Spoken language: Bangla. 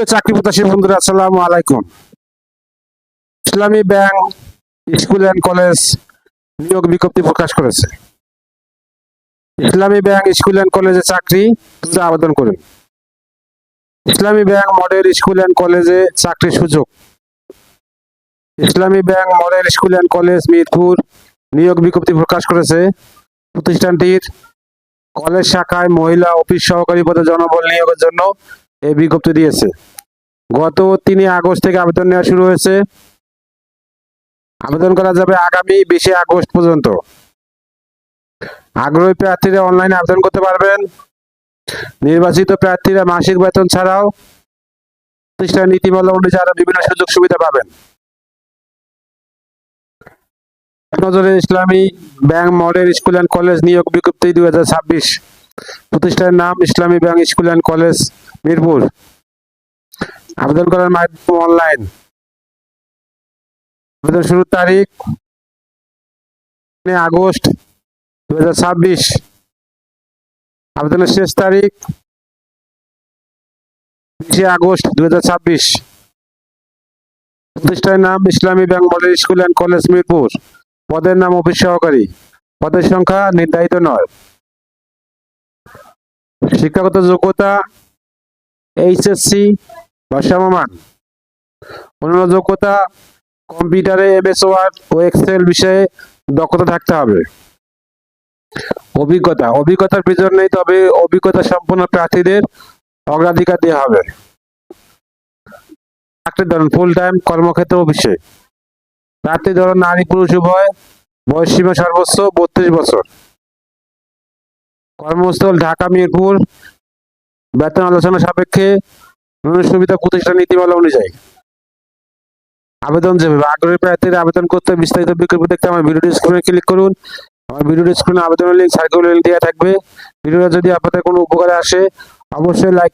চাকরি প্রত্যাশী বন্ধুরা, আসসালামু আলাইকুম। ইসলামী ব্যাংক স্কুল অ্যান্ড কলেজ নিয়োগ বিজ্ঞপ্তি প্রকাশ করেছে। ইসলামী ব্যাংক স্কুল অ্যান্ড কলেজে চাকরি আবেদন করুন। ইসলামী ব্যাংক মডেল স্কুল অ্যান্ড কলেজে চাকরির সুযোগ। ইসলামী bank model school and college Mirpur নিয়োগ বিজ্ঞপ্তি প্রকাশ করেছে। প্রতিষ্ঠানটির কলেজ শাখায় মহিলা অফিস সহকারী পদে জনবল নিয়োগের জন্য এই বিজ্ঞপ্তি দিয়েছে। গত 3 আগস্ট থেকে আবেদন নেওয়া শুরু হয়েছে। আবেদন করা যাবে আগামী 20 আগস্ট পর্যন্ত। আগ্রহী প্রার্থীরা অনলাইনে আবেদন করতে পারবেন। নির্বাচিত প্রার্থীরা মাসিক বেতন ছাড়াও প্রতিষ্ঠান নীতিমালা অনুযায়ী আরো বিভিন্ন সুযোগ সুবিধা পাবেন। নজরে ইসলামী bank model school and college নিয়োগ বিজ্ঞপ্তি 2026। প্রতিষ্ঠানের নাম ইসলামী bank school and college Mirpur. আবেদন করার মাধ্যম অনলাইন। আবেদন শুরুর তারিখ আগস্ট 2026। আবেদনের শেষ তারিখ 20 আগস্ট 2026। প্রতিষ্ঠানের নাম ইসলামী bank model school and college Mirpur. পদের নাম অফিস সহকারী। পদের সংখ্যা নির্ধারিত নয়। শিক্ষাগত যোগ্যতা এইচএসসি বা সমমান। অন্যান্য যোগ্যতা কম্পিউটারে এমএস ওয়ার্ড ও এক্সেল বিষয়ে দক্ষতা থাকতে হবে। অভিজ্ঞতার প্রয়োজন নেই, তবে অভিজ্ঞতা সম্পন্ন প্রার্থীদের অগ্রাধিকার দেওয়া হবে। চাকরির ধরন ফুল টাইম কর্মক্ষেত্র অফিসে। প্রার্থী ধরন নারী পুরুষ উভয়। বয়সসীমা সর্বোচ্চ 32 বছর। কর্মস্থল ঢাকা মিরপুর। বেতন আলোচনা সাপেক্ষে সুবিধা প্রতিষ্ঠান নীতিমালা অনুযায়ী। আবেদন যেভাবে আগ্রহী প্রার্থীরা আবেদন করতে বিস্তারিত বিজ্ঞপ্তি দেখতে আমার ভিডিও ডেসক্রিপশনে ক্লিক করুন। আমার ভিডিও ডেসক্রিপশনে আবেদনের লিঙ্ক সার্কুলার লিঙ্ক দেওয়া থাকবে। ভিডিওটা যদি আপনাদের কোনো উপকারে আসে অবশ্যই লাইক